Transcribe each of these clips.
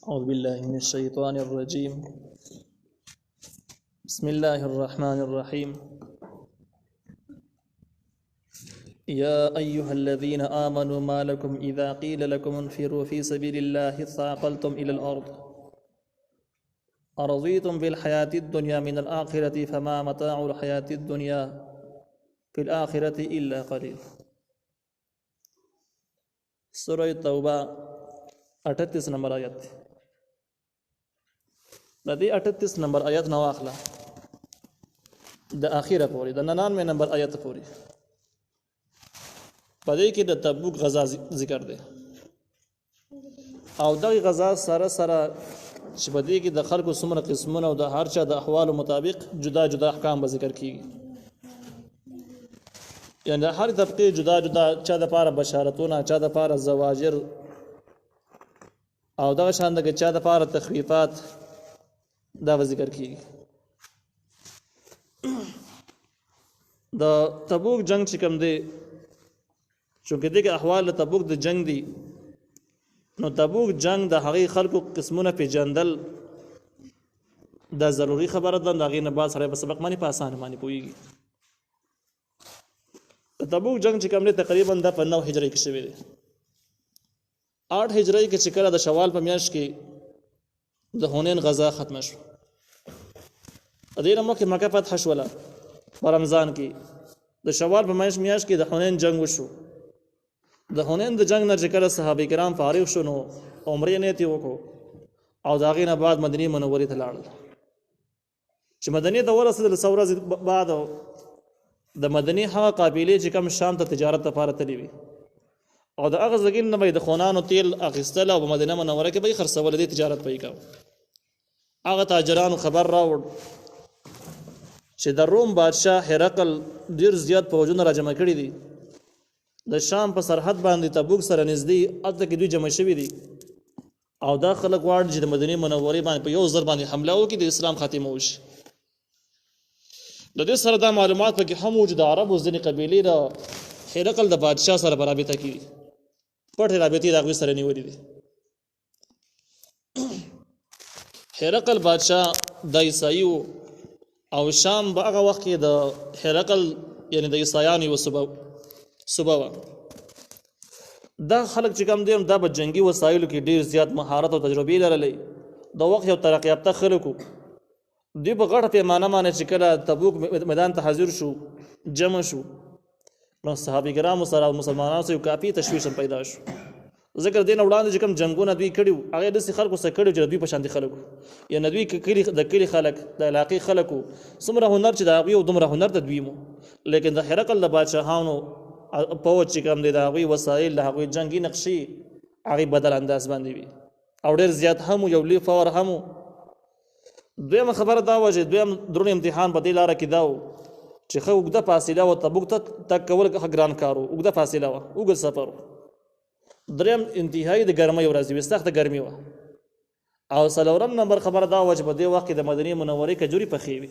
أعوذ بالله من الشيطان الرجيم. بسم الله الرحمن الرحيم. يا أيها الذين آمنوا ما لكم إذا قيل لكم انفروا في سبيل الله ثاقلتم إلى الأرض أرضيتم بالحياة الدنيا من الآخرة فما متاع الحياة الدنيا في الآخرة إلا قليل. سورة التوبة 38 نمبر آیت. د دې 38 نمبر آیت نو اخلا د اخیره پورې د 99 نمبر آیت پورې په دې کې د تبوک غزا ذکر دی او دغه غزا سره سره چې په دې کې د خلکو څومره قسمونه او د هر چا د احوالو مطابق جدا جدا احکام به ذکر کیږي. یعنی هر طبقه جدا جدا چا د پاره بشارتونه، چا د پاره زواجر او دغه شان د چا د پاره تخفیفات دا ذکر کیږي. د تبوک جنگ چې کوم دی چونکه دغه احوال تبوک د جنگ دی نو تبوک جنگ د هغه خلکو قسمونه پیژندل دا ضروری خبره ده. دغه نه بعد سره په سبق باندې په اسانه باندې پويږي. تبوک جنگ چې کوم دی تقریبا د 9 هجری کې شوی دی. 8 هجری کې چې کله د شوال په میاشت کې د هونین غزا ختم شو. دې نه مخکې مکه فتح شوله په رمضان کې. د شوال په میاشت کې د هونین جنگ وشو. د هونین د جنگ نه چې کله صحابه کرام فارغ شو نو عمرې نیت وکړو او دا غي نه بعد مدینه منورې ته لاړل. چې مدینه ته ورسېدل څو ورځې بعد د مدینه هغه قافلې چې کوم شام ته تجارت لپاره تللی وي او د هغه ځګین نه د خونانو تیل اخیستل او مدینه منوره کې به خرڅول دي تجارت پې کاوه. هغه تاجرانو خبر راوړ چې د روم بادشاه هرقل ډیر زیات فوجونه راجمع کړي دي د شام په سرحد باندې تبوک سره نږدې اته کې دوی جمع شوي دي او دا خلک واړ چې د مدینه منورې باندې په یو ځل باندې حمله وکړي د اسلام خاتمه وشي. د دې سره دا معلومات پکې هم وجود عربو ځینې قبیلې د هرقل د بادشاه سره برابر کړي پټه رابطې د هغوی سره نیولې دي. هرقل بادشاه د عیسایو او شام په هغه وخت کې د هرقل یعنی د عیسایانو یو صوبه وه. دا خلک چې کوم دي دا په جنګي وسایلو کې ډیر زیات مهارت او تجربې لرلې. د وخت یو ترقی یافته خلکو دوی په غټه پیمانه باندې چې کله تبوک میدان ته حاضر شو جمع شو نو صحابه کرامو سره مسلمانانو سره کافي تشویش پیدا شو. ذکر دین وړاندې چې کوم جنگونه دوی کړیو هغه د خلکو سره کړیو چې دوی په شان دي خلکو یا دوی د کلی خلک د علاقې خلکو څومره هنر چې دا یو دومره هنر د دوی مو. لیکن د هرقل د بادشاهانو په چې کوم دي دا غوي وسایل د هغوی جنگي نقشې هغه بدل انداز باندې وي او ډیر زیات هم یو لی فور هم. دویم خبره دا و چې دویم درون امتحان په دې لار کې دا چې خو وګړه فاصله او تبوک ته تک کول ګران کارو وګړه فاصله و وګړه سفر. دریم انتهایی د ګرمۍ ورځ وي سخت ګرمي و او څلورم نمبر خبره دا و چې په دې وخت کې د مدینه منورې کجوري پخې وي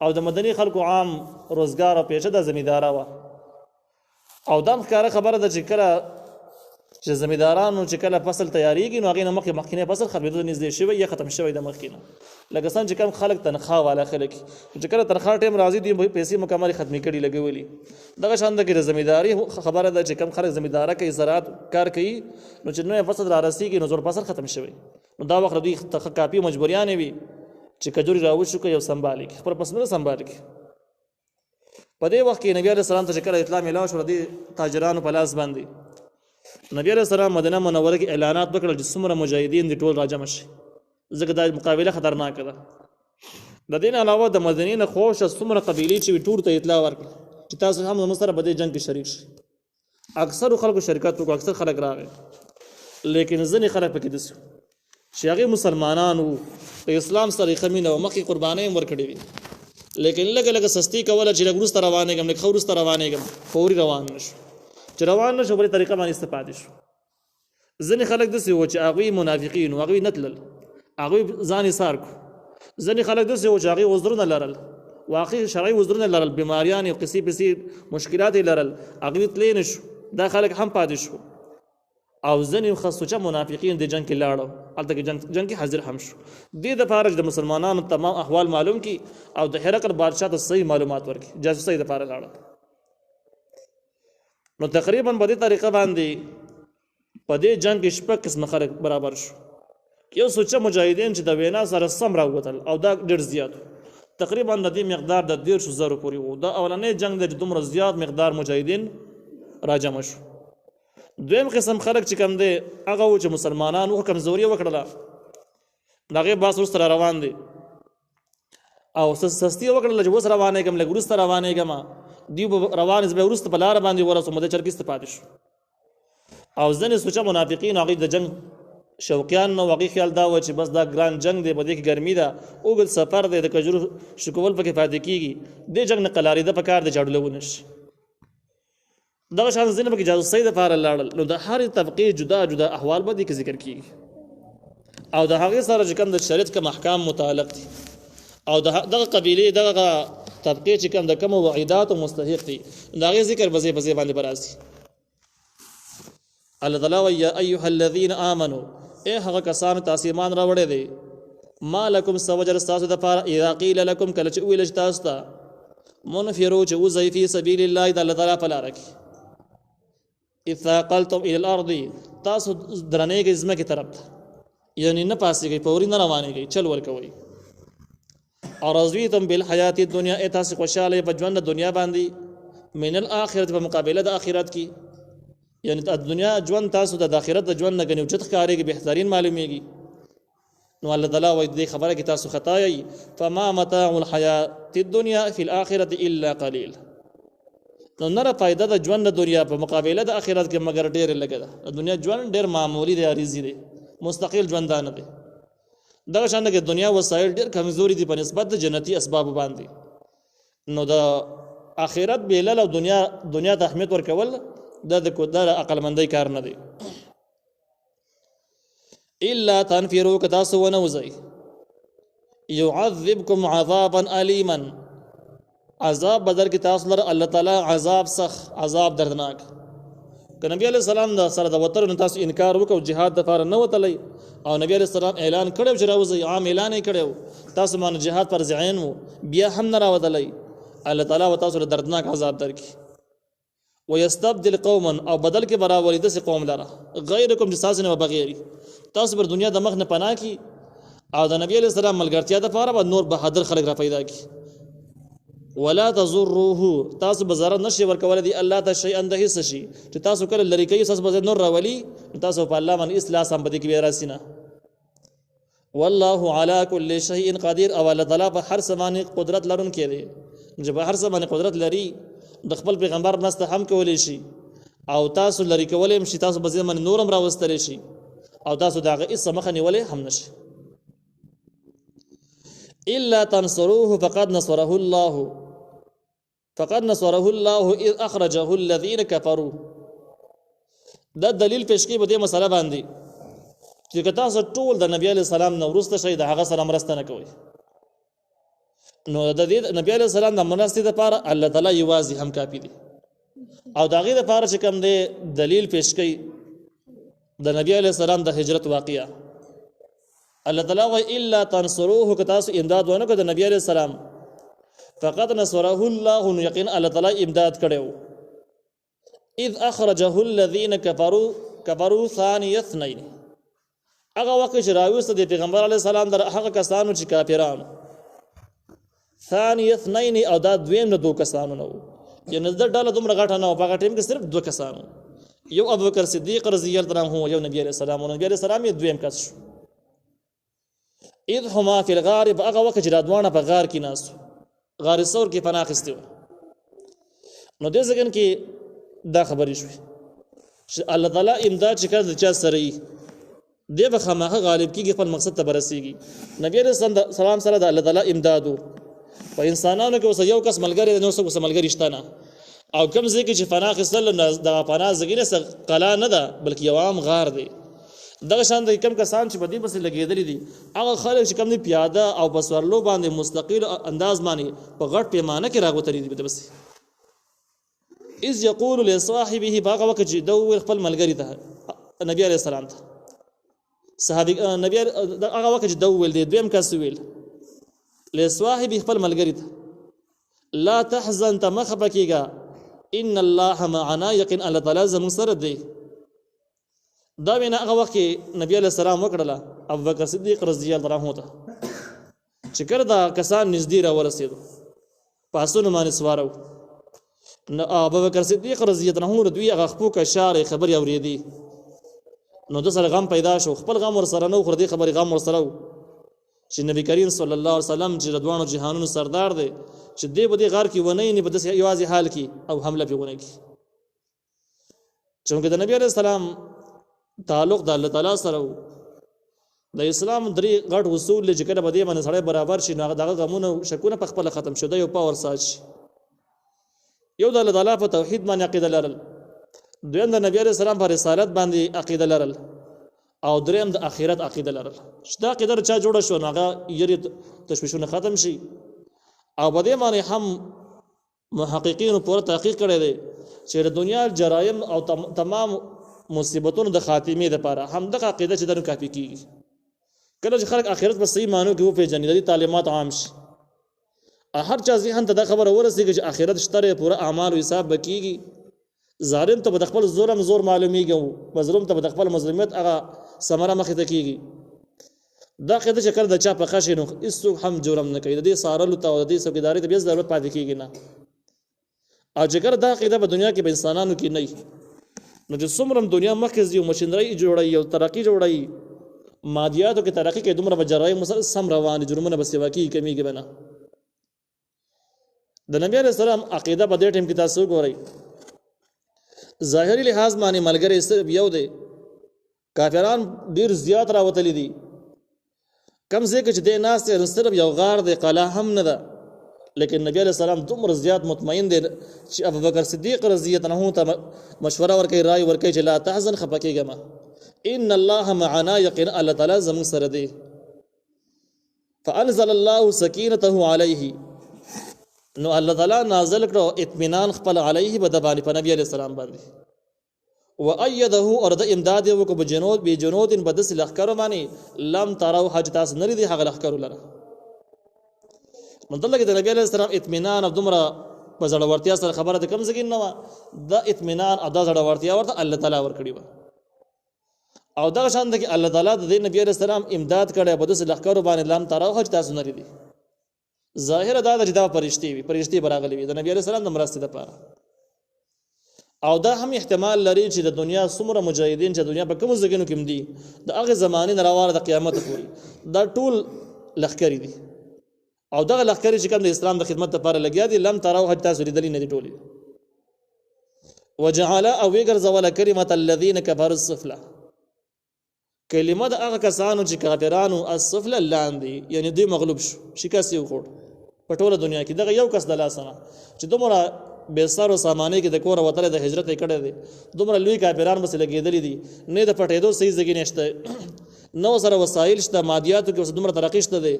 او د مدینه خلکو عام روزګار او پیشه د زمیندارا و او دا ښکاره خبره ده چې کله چې زمیندارانو چې کله فصل تیاریږي نو هغه نه مخکینه فصل خرابېدو نږدې شوی یا ختم شوی د مخکینه لکه څنګه چې کوم خلک تنخواه والا خلک چې کله تنخواه ټیم راځي دوی پیسې مکمل ختمي کړي لګولي. دغه شان د زمینداری خبره ده چې کوم خلک زمینداره کوي زراعت کار کوي نو چې نوې فصل را رسیږي نو زور فصل ختم شوی نو دا وخت دوی کافي مجبوریان وي چې کجوري راوښو کوي او سمبالي خپل پسنه سمبالي. په دې وخت کې نبی عليه السلام ته چې کله اطلاع ملاو شو د تاجرانو په لاس باندې نبی عليه السلام مدینه منوره کې اعلانات وکړل چې څومره مجاهدین دي ټول راجمع شي ځکه دا مقابله خطرناک ده. د دین علاوه د مدینې نه خوښه څومره قبیلې چې ټول ته اطلاع ورکړه چې تاسو هم زموږ سره په دې جنگ کې شریک شئ. اکثر خلکو شرکت وکړ اکثر خلک راغی لیکن ځینې خلک پکې دي چې هغه مسلمانانو په اسلام سره خمینه او مخې قربانۍ ورکړې وي لیکن لګ سستی کوله چې لګروست روانېږم لکه خورست روانېږم فوري روان نشو چې روان نشو په طریقه باندې استفاده شو. ځینې خلک دسي و چې هغه منافقین او هغه نتلل هغه ځان سار کو. ځینې خلک دسي و چې هغه وزرونه لرل واقعي شرعي وزرونه لرل بیماریان او قصې مشکلات لرل هغه تللی نشو. دا خلک هم پاتې شو او ځنې خصوصا منافقین د جنگ کې لاړو هلته کې جنگ کې حاضر هم شو دې دپاره چې د مسلمانانو تمام احوال معلوم کی او د هرقل بادشاه ته صحیح معلومات ورکړي جاسوسۍ دپاره لاړه نو تقریبا په دې طریقه باندې په دې جنگ کې شپږ قسمه خلک برابر شو یو سوچه مجاهدین چې د وینا سره سم راووتل او دا ډېر زیات تقریبا د دې مقدار د 10,000 پورې و دا اولنی جنگ د دومره زیات مقدار مجاهدین راجمع شو دویم قسم خلک چې کوم دی هغه و چې مسلمانانو کمزوري وکړله د هغې باس وروسته را روان دی او سستي وکړله چې اوس روانېږم لږ وروسته روانېږم دوی به روان زه به وروسته په لاره باندې ورسوم د چرګیسته پاتې شو او ځینې سوچه منافقین هغوی د جنگ شوقیان نو هغوی خیال دا و چې بس دا ګران جنگ دی په دې کې ګرمي ده اوږد سفر دی د کجورو شکول پکې پاتې کېږي دې جنگ نه قلارېده په کار دی چې اډوله ونه شي دغه شان ځینې پکې جاسوسۍ دپاره لاړل نو د هرې طبقې جدا جدا احوال به دې کې ذکر کېږي او د هغې سره چې کوم د شریعت کوم احکام متعلق دي او دغه قبیلې دغه طبقې چې کوم د کومو وعیداتو مستحق دي د هغې ذکر به ځای باندې به راځي الله تعالی وایي یا ایها الذین آمنو ای هغه کسانو تاسو ایمان راوړی دی ما لکم څه وجه ستاسو دپاره اذا قیل لکم کله چې وویل شي تاسو ته منفرو چې وځئ فی سبیل الله د الله تعالی په لاره کې اذ ثاقلتم الى الارض تاسو درنېږئ ځمکې طرف ته یعنی نه پاسېږئ پورې نه روانېږئ چل ورکوئ او رضیتم بالحیات الدنیا ای تاسو خوشحاله په ژوند د دنیا باندې من الاخرت په مقابله د آخرت کې یعنی د دنیا ژوند تاسو د آخرت د ژوند نه ګڼئ اوچت ښکارېږي بهترین معلومیږي نو الله تعالی وایي دې خبره کې تاسو خطا یئ فما متاع الحیات الدنیا فی الاخرة الا قلیل نو نره فایده د ژوند د دنیا په مقابله د آخرت کې مګر ډېر لګه ده د دنیا ژوند ډېر معمولی دی عریضي دی مستقل ژوندانه دی دغه شان د دنیا وسایل ډېر کمزوري دي په نسبت د جنتی اسباب باندې نو د آخرت بیلل او دنیا ته اهمیت ورکول د عقل مندۍ کار نه دی الا تنفروا که تاسو ونه وځئ يعذبكم عذابا الیما عذاب بدر کې تاسو لره الله تعالی عذاب سخت عذاب دردناک که نبی علیہ السلام د سره د وتلو نه تاسو انکار وکړو جهاد دپاره نه وتلی او نبی علیہ السلام اعلان کړی چې راوځئ عام اعلان یې کړی تاسو باندې جهاد فرض عین و بیا هم نه راوتلی الله تعالی و تاسو له دردناک عذاب درکړي ويستبدل قوما او بدل کې براولي داسې قوم لره غیرکم چې تاسو نه بغیري تاسو پر دنیا د مخ نه پناه کی او د نبی علیہ السلام ملګرتیا دپاره به نور بهادر خلک را پیدا کی ولا تضروه تاسو به ضرر نشي ورکولی دی الله ته شیئا د هېڅ شي چې تاسو کله لرې کوي تاسو به نور راولي تاسو په الله باندې هېڅ لاس هم په دې کې بیا راسي نه والله على كل شيء قدیر او الله تعالی په هر څه باندې قدرت لرونکی دی چې په هر څه باندې قدرت لري د خپل پیغمبر مرسته هم کولی شي او تاسو لرې کولی هم شي تاسو به ځای باندې نور هم راوستلی شي او تاسو د هغه هېڅ مخه نیولی هم نه شي الا تنصروه فقد نصره الله اذ اخرجه الذين كفروا دا دلیل پیش کوي په دې مسله باندې چې که تاسو ټول د نبی علیه السلام نه وروسته شئ د هغه سره مرسته نه کوئ نو د دې نبی علیه السلام د مرستې دپاره الله تعالی یوازې هم کافي دی او د هغې دپاره چې کوم دی دلیل پیش کوي د نبی علیه السلام د هجرت واقعه الله تعالی وایي الا تنصروه که تاسو امداد ونه کړو د نبی علیه السلام فقد نصره الله یقین الله تعالی امداد کړو اذ اخرجه الذين كفروا ثاني اثنين هغه وخت چې راوسته د پیغمبر علیه السلام در هغه کسانو چې کافرانو ثاني اثنين او دا دویم نه دوه کسانو نه وو یعنې د ډله دومره غټه نه وه په هغه ټیم کې صرف دوه کسانو یو ابوبکر صدیق رضی الله عنه یو نبی علیه السلام او نبی علیه السلام یې دویم کس شو اذ هما فی الغار په هغه وخت چې دا دواړه په غار کې ناست غار ثور کې پناه اخیستې وه نو دې ځای کې دا خبرې شوې چې الله تعالی امداد چې کله د چا سره وي دی به خامخا غالب کېږي خپل مقصد ته به رسېږي نبي علیه السلام سره د الله تعالی امداد و په انسانانو کې اوس یو کس ملګری دی نور څوک اوس ملګري شته نه او کوم ځای کې چې پناه اخیستل دغه پناه ځای نه قلا نه ده بلکې یو عام غار دی دغه شان د کم کسان چې په دې پسې لګېدلي دي هغه خلک چې کوم دي پیاده او په سورلو باندې مستقل انداز باندې په غټ پیمانه کې راغوتلي دي بس اذ یقول لصاحبه باغه وخت چې دو خپل ملګری ته نبی علیہ السلام ته صحابي نبی هغه وخت چې دوه ویل دی دویم کس ویل لصاحب خپل ملګری ته لا تحزن تمخبکیگا ان الله معنا یقین الله تعالی زموږ سره دی. دا وینا هغه وخت کې نبی علیہ السلام وکړه ابوبکر صدیق رضی الله عنه ته چې کړه دا کسان نږدې را ورسېدو پاسونه باندې سوارو ابوبکر صدیق رضی الله عنه دوی هغه خپل اشاره خبري اورېدي نو د سره غم پیدا شو خپل غم ور سره نو خور دي خبري غم ور سره چې نبی کریم صلی الله علیه وسلم چې رضوانو جهانونو سردار دی چې دې بده غار کې ونی نه بده یوازې حال کې او حمله پیونه کې چې د نبی علیہ السلام تعلق د الله تعالی سره د اسلام درې غټ اصول چې کله بده باندې سره برابر شي نو دغه غمونه شکونه په خپل ختم شوه یو پاور ساج یو د الله تعالی په توحید باندې عقیده لرل دویم د نبی علیہ السلام په رسالت باندې عقیده لرل او دریم د اخرت عقیده لرل چې دا عقیده چا جوړه شو هغه یری تشویشونه ختم شي او په دې باندې هم محققین پوره تحقیق کړی دی چې د دنیا جرایم او تمام مصیبتونو د خاتمې لپاره هم دغه عقیده چې دنو کافي کیږي کله چې خلک اخرت په صحیح معنی کې وپېژني د تعلیمات عام شي هر چا ذهن ته دا خبره ورسېږي چې اخرت شته پوره اعمال او حساب بکیږي ظالم ته د خپل زور معلومیږي مظلوم ته د خپل مظلومیت هغه ثمره مخې ته کیږي دا قاعده چې کړه د چا په خښ نو هیڅ هم جرم نه کوي د دې سارلو ته او د دې څوکیداري ته بیا ضرورت پاتې کیږي نه او چې کړه دا قاعده په دنیا کې به انسانانو کې نه نو چې څومره دنیا مخکې یو ماشینري جوړي او ترقی جوړي مادیاتو کې ترقی کې دومره بجرای سم روان جرمونه به سیوا کې کمیږي بنا د نبی عليه السلام عقیده په دې ټیم کې تاسو ګورئ ظاهري لحاظ باندې ملګری صرف یو دی کافران ډیر زیات راوتلی دي کم ځای کې چې د ناس صرف یو غار دی قلا هم نه ده لیکن نبی علیہ السلام دومره زیات مطمئن دی چې ابوبکر صدیق رضی الله عنه ته مشوره ورکړي رائے ورکړي چې لا تحزن خفکیږه ما ان الله معنا یقین الله تعالی زموږ سره دی فانزل الله سکینته علیه نو الله تعالی نازل کړو اطمینان خپل علیه بدبانی په نبی علیہ السلام باندې وأيده ارد امداد وک بجنود بجنود بدس لخر معنی لم تروا حج تاس نری دی هغه لخر لره مطلب د نبی علیہ السلام اطمینان او دمره په زړه ورتیا سره خبره د کم زګین نه دا اطمینان او د زړه ورتیا ورته الله تعالی ور کړی و او دا شان د الله تعالی د نبی علیہ السلام امداد کړي بدس لخر باندې لم تروا حج تاس نری دی ظاهر دا د جدا پرشتي براغلی د نبی علیہ السلام د مرسته لپاره او دا هم احتمال لري چې د دنیا څومره مجاهدین چې دنیا په کوم ځګونو کې دي د هغه زمانه نه راوړه د قیامت پورې دا ټول لخرې دي او دغه لخرې چې کوم د اسلام د خدمت لپاره لګیا دي لم تروا حتى سریدلی نه دي ټولي وجعل او وګرځول کلمه الذين كفروا السفلى کلمه د هغه کسانو چې کافرانو السفلى لاندې یعنی دوی مغلوب شو شکست یې وکړ په ټوله دنیا کې دغه یو کس د لاسنه چې دومره به سر او سامانه کې د کور وتره د هجرت کړه دي دومره لوی کافران بس لګیدل دي نه د پټېدو صحیح ځګې نشته نو سره وسایل شته مادیاتو کې دومره ترقی شته دي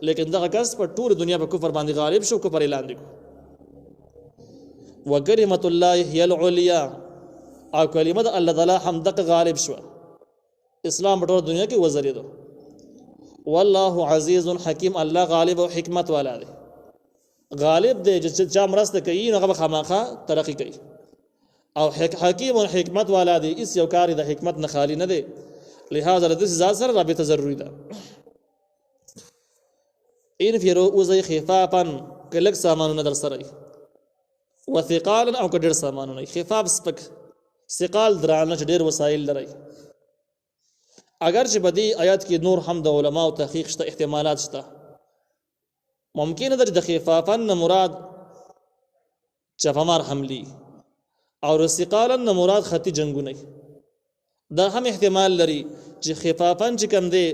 لیکن دغه کس په ټول دنیا په کفر باندې غالب شو کفر اعلان دي وکلمت الله هي العليا او کلمه الله تعالی هم دغه غالب شو اسلام په ټول دنیا کې وزري دو والله عزيز حکیم الله غالب او حکمت والا دی غالب دی چې چا مرسته کوي نو هغه خامخا ترقی کوي او حکیم او حکمت والا دی اس یو کار د حکمت نه خالی نه دی لہذا د ذات سره رابطه ضروری ده ان فیرو وزي خفافا کلک سامانونه در سره وثقالا او کډر سامانونه خفاف سپک ثقال درانه ډیر وسایل لري اگر چې بدی آیات کې نور هم د علما او تحقیق شته احتمالات شته ممکن ده د خفافن مراد چفمار حملی او رسقالن مراد خطی جنگونه دا هم احتمال لري چې خفافن چې کم دی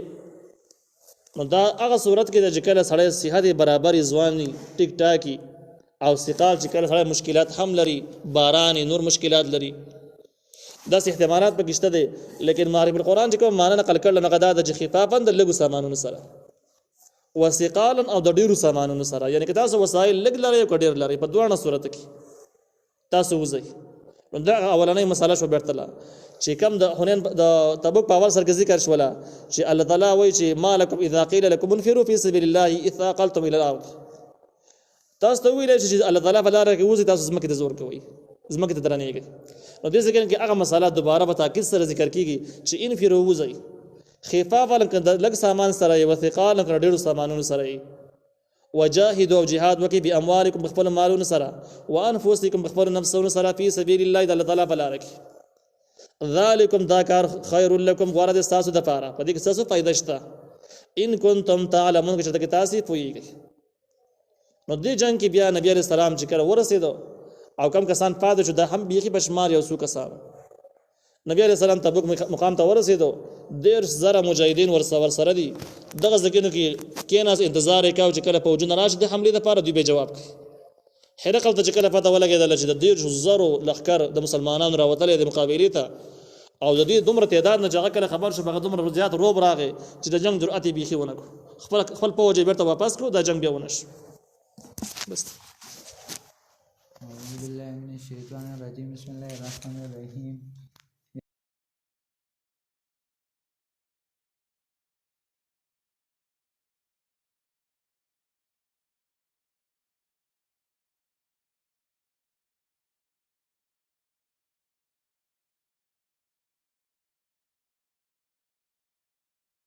نو دا هغه صورت کې د کله سړی صحت برابر ځواني ټیک ټاکی او ثقال چې کله سړی مشکلات هم لري باران نور مشکلات لري دا احتمالات پکې شته دي لیکن معرفت القرآن چې کوم معنی نقل کړل نه غدا د خفافن د لګو سامانونو سره وثقالا او د ډیرو سامانونو سره یعنی که تاسو وسایل لګ لري او ډیر لري په دوه صورت کې تاسو وځي نو دا اولنۍ مسله شو بیرته چې کوم د حنین د تبوک په اول سر کې ذکر شولا چې الله تعالی وایي چې مالکم اذا قيل لكم انفروا في سبيل الله اثاقلتم الى الارض تاسو ته ویل چې الله تعالی فلاره کې وځي تاسو زمکه ته زور کوي زمکه ته درنېږي نو دې ځکه کې هغه مساله دوباره په تاکید سره ذکر کیږي چې انفروا وځي خفاف لګ سامان سره او ثقال لګ ډېر سامانونو سره وجاهدوا جهاد وکي باموالکم بخپل مالونو سره وانفسکم بخپل نفسونو سره په سبیل الله د الله تعالی فلاره کې ذالکم دا کار خیر لکم غوړه د تاسو د پاره په دې کې تاسو فائدہ شته ان کنتم تعلمون چې تاسو پوهیږئ نو دې جنگ کې بیا نبی علیہ السلام چې کله ورسېدو او کم کسان پاتې شو د هم بیخي بشمار یو څو کسان نبی علیہ السلام تبوک مقام ته ورسېدو 10000 مجاهدین ورسره دي دغه ځکه کې کیناس انتظار وکاو چې کله فوجونه راشي د حمله لپاره دوی به جواب کوي هرقل ته چې کله پته ولګېدل چې د 10000 لخر د مسلمانانو راوتلې د مقابلې ته او د دې دومره تعداد نه چې کله خبر شو هغه دومره زیات روب راغی چې د جنگ جرأت یې بیخي ونه خپل فوج بیرته واپس کړو د جنگ بیا ونه شو بس أعوذ بالله من الشيطان الرجيم بسم الله الرحمن الرحيم